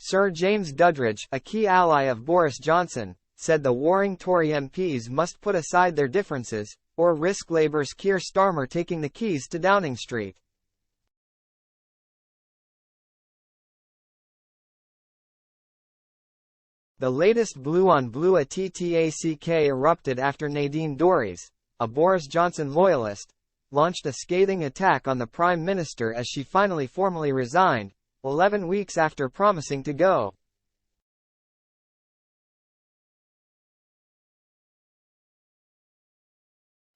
Sir James Duddridge, a key ally of Boris Johnson, said the warring Tory MPs must put aside their differences, or risk Labour's Keir Starmer taking the keys to Downing Street. The latest blue-on-blue attack erupted after Nadine Dorries, a Boris Johnson loyalist, launched a scathing attack on the Prime Minister as she finally formally resigned, 11 weeks after promising to go.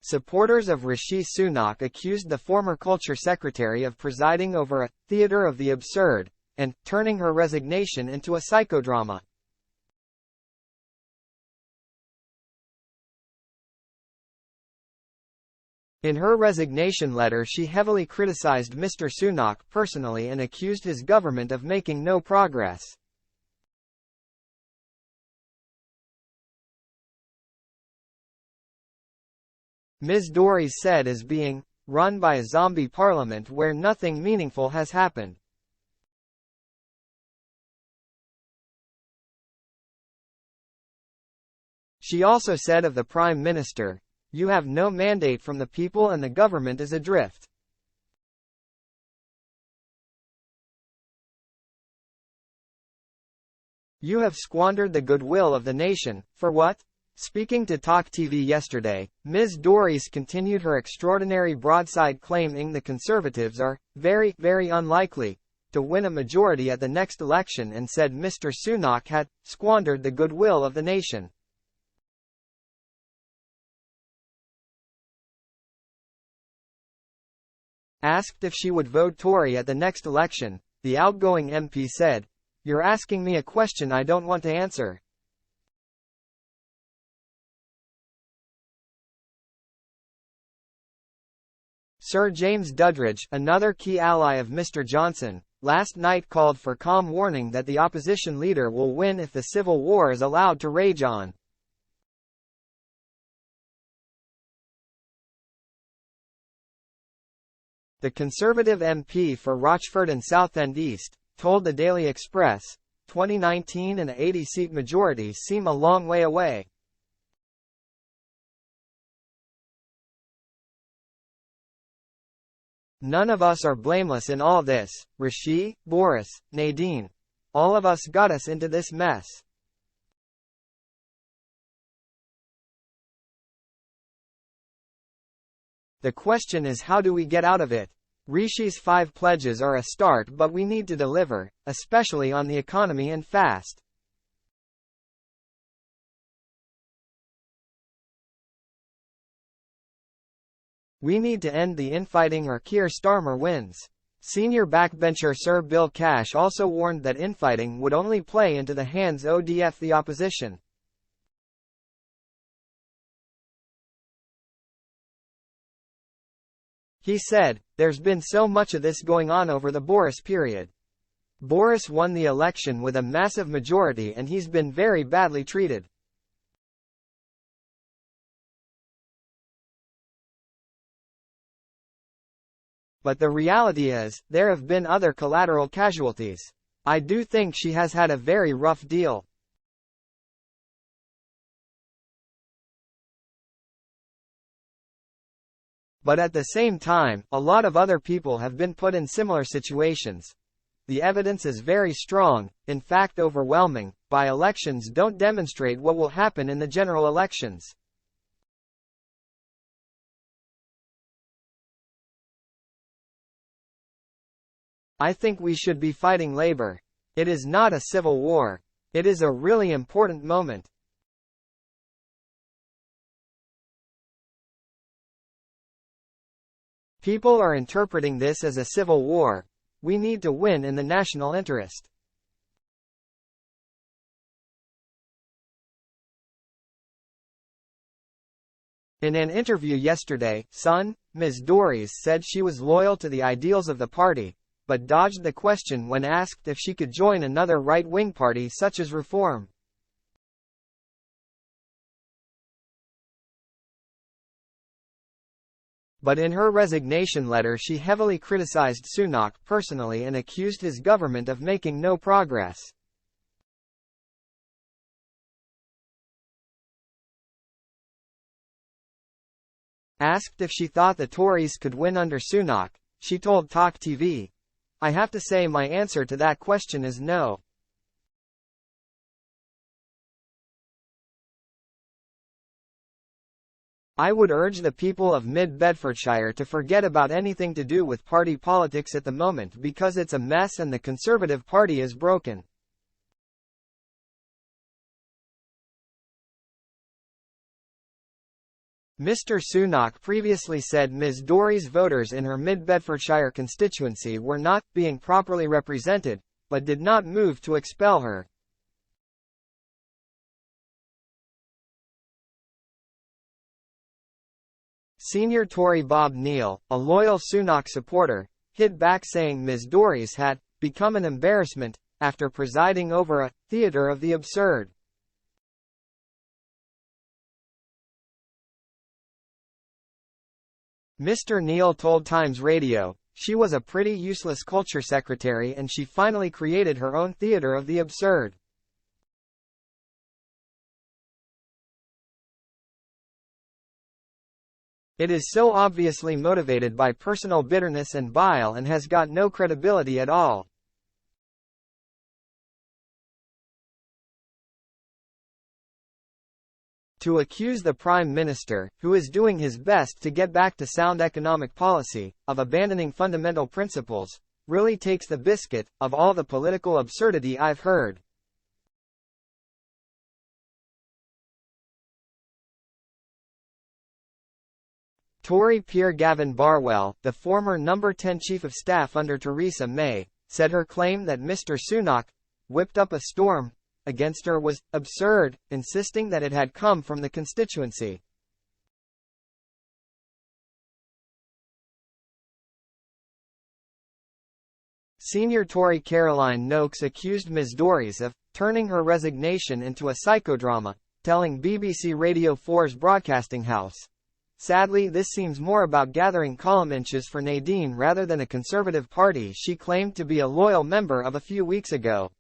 Supporters of Rishi Sunak accused the former Culture Secretary of presiding over a theatre of the absurd, and turning her resignation into a psychodrama. In her resignation letter, she heavily criticized Mr. Sunak personally and accused his government of making no progress. Ms. Dorries said is being run by a zombie parliament where nothing meaningful has happened. She also said of the Prime Minister, "You have no mandate from the people and the government is adrift." "You have squandered the goodwill of the nation, for what?" Speaking to Talk TV yesterday, Ms. Dorries continued her extraordinary broadside claiming the Conservatives are very, very unlikely to win a majority at the next election and said Mr. Sunak had squandered the goodwill of the nation. Asked if she would vote Tory at the next election, the outgoing MP said, "You're asking me a question I don't want to answer." Sir James Duddridge, another key ally of Mr. Johnson, last night called for calm, warning that the opposition leader will win if the civil war is allowed to rage on. The Conservative MP for Rochford and Southend East told the Daily Express, 2019 and a 80-seat majority seem a long way away. "None of us are blameless in all this, Rishi, Boris, Nadine. All of us got us into this mess. The question is how do we get out of it? Rishi's 5 pledges are a start but we need to deliver, especially on the economy and fast. We need to end the infighting or Keir Starmer wins." Senior backbencher Sir Bill Cash also warned that infighting would only play into the hands of the opposition. He said, "There's been so much of this going on over the Boris period. Boris won the election with a massive majority and he's been very badly treated. But the reality is, there have been other collateral casualties. I do think she has had a very rough deal. But at the same time, a lot of other people have been put in similar situations. The evidence is very strong, in fact overwhelming. By-elections don't demonstrate what will happen in the general elections. I think we should be fighting Labour. It is not a civil war. It is a really important moment. People are interpreting this as a civil war. We need to win in the national interest. In an interview yesterday, Sun, Ms. Dorries said she was loyal to the ideals of the party, but dodged the question when asked if she could join another right-wing party such as Reform. But in her resignation letter she heavily criticized Sunak personally and accused his government of making no progress. Asked if she thought the Tories could win under Sunak, she told Talk TV, "I have to say my answer to that question is no. I would urge the people of Mid-Bedfordshire to forget about anything to do with party politics at the moment because it's a mess and the Conservative Party is broken." Mr. Sunak previously said Ms. Tory's voters in her Mid-Bedfordshire constituency were not being properly represented, but did not move to expel her. Senior Tory Bob Neal, a loyal Sunak supporter, hit back saying Ms. Tory's had become an embarrassment after presiding over a theatre of the absurd. Mr. Neal told Times Radio, "She was a pretty useless culture secretary and she finally created her own theatre of the absurd." It is so obviously motivated by personal bitterness and bile and has got no credibility at all. To accuse the Prime Minister, who is doing his best to get back to sound economic policy, of abandoning fundamental principles, really takes the biscuit of all the political absurdity I've heard. Tory peer Gavin Barwell, the former No. 10 Chief of Staff under Theresa May, said her claim that Mr. Sunak whipped up a storm against her was absurd, insisting that it had come from the constituency. Senior Tory Caroline Noakes accused Ms. Tory's of turning her resignation into a psychodrama, telling BBC Radio 4's Broadcasting House, "Sadly, this seems more about gathering column inches for Nadine rather than a Conservative Party she claimed to be a loyal member of a few weeks ago."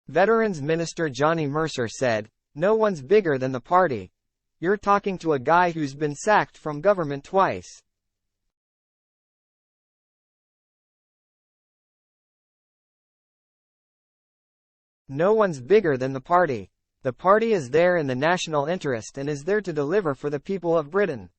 Veterans Minister Johnny Mercer said, "No one's bigger than the party. You're talking to a guy who's been sacked from government twice." No one's bigger than the party. The party is there in the national interest and is there to deliver for the people of Britain.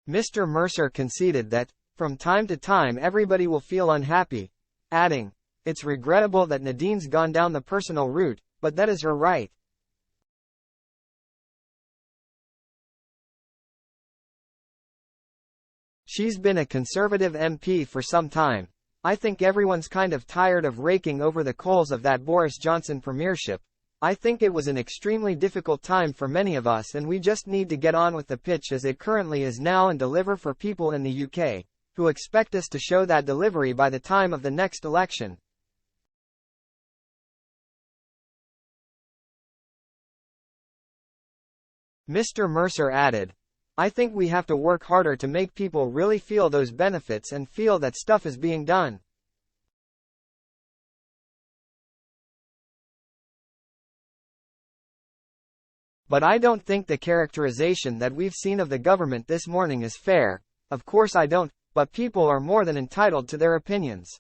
Mr. Mercer conceded that, from time to time everybody will feel unhappy, adding, "It's regrettable that Nadine's gone down the personal route, but that is her right." "She's been a Conservative MP for some time. I think everyone's kind of tired of raking over the coals of that Boris Johnson premiership. I think it was an extremely difficult time for many of us and we just need to get on with the pitch as it currently is now and deliver for people in the UK, who expect us to show that delivery by the time of the next election." Mr. Mercer added, "I think we have to work harder to make people really feel those benefits and feel that stuff is being done." But I don't think the characterization that we've seen of the government this morning is fair. Of course I don't, but people are more than entitled to their opinions.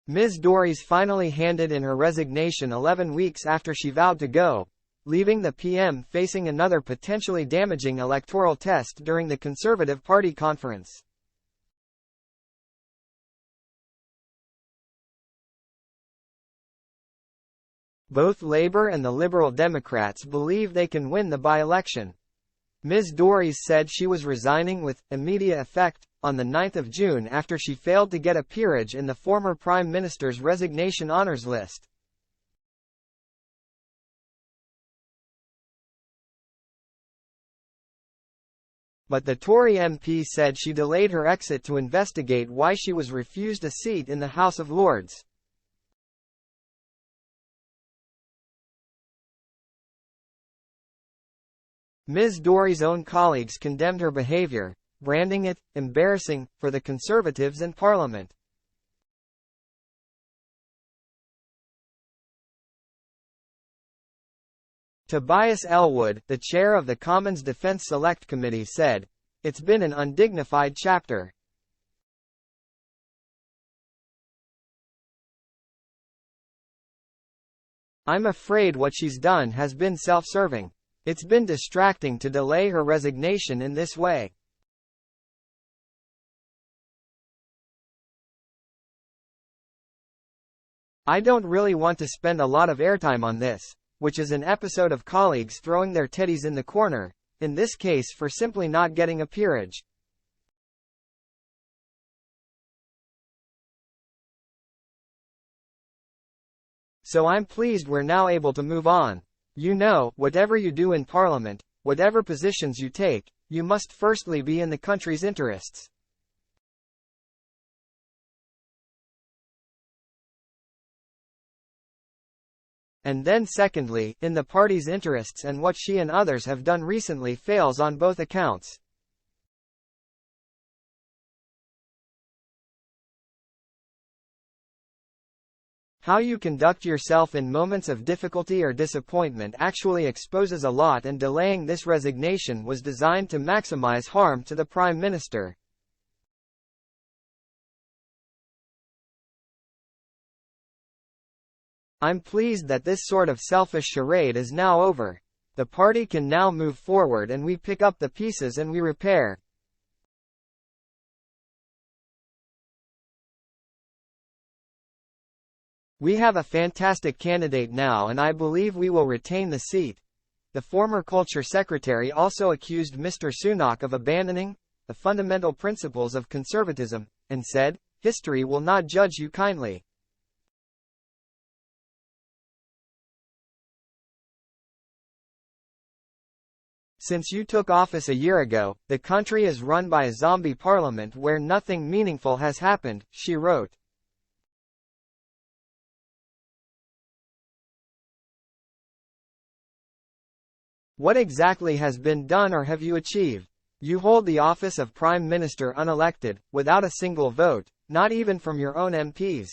Ms. Tory's finally handed in her resignation 11 weeks after she vowed to go, leaving the PM facing another potentially damaging electoral test during the Conservative Party conference. Both Labour and the Liberal Democrats believe they can win the by-election. Ms. Tory said she was resigning with immediate effect on the 9th of June after she failed to get a peerage in the former Prime Minister's resignation honours list. But the Tory MP said she delayed her exit to investigate why she was refused a seat in the House of Lords. Ms. Dory's own colleagues condemned her behavior, branding it embarrassing for the Conservatives in Parliament. Tobias Elwood, the chair of the Commons Defence Select Committee, said, "It's been an undignified chapter. I'm afraid what she's done has been self-serving. It's been distracting to delay her resignation in this way." "I don't really want to spend a lot of airtime on this, which is an episode of colleagues throwing their teddies in the corner, in this case for simply not getting a peerage. So I'm pleased we're now able to move on. You know, whatever you do in Parliament, whatever positions you take, you must firstly be in the country's interests. And then secondly, in the party's interests, and what she and others have done recently fails on both accounts. How you conduct yourself in moments of difficulty or disappointment actually exposes a lot, and delaying this resignation was designed to maximize harm to the Prime Minister. I'm pleased that this sort of selfish charade is now over. The party can now move forward and we pick up the pieces and we repair. We have a fantastic candidate now and I believe we will retain the seat." The former Culture Secretary also accused Mr. Sunak of abandoning the fundamental principles of conservatism, and said, "History will not judge you kindly. Since you took office a year ago, the country is run by a zombie parliament where nothing meaningful has happened," she wrote. What exactly has been done or have you achieved? You hold the office of Prime Minister unelected, without a single vote, not even from your own MPs.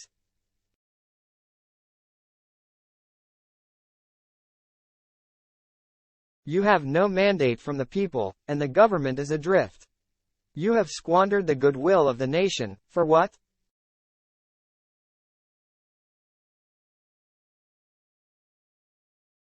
You have no mandate from the people, and the government is adrift. You have squandered the goodwill of the nation, for what?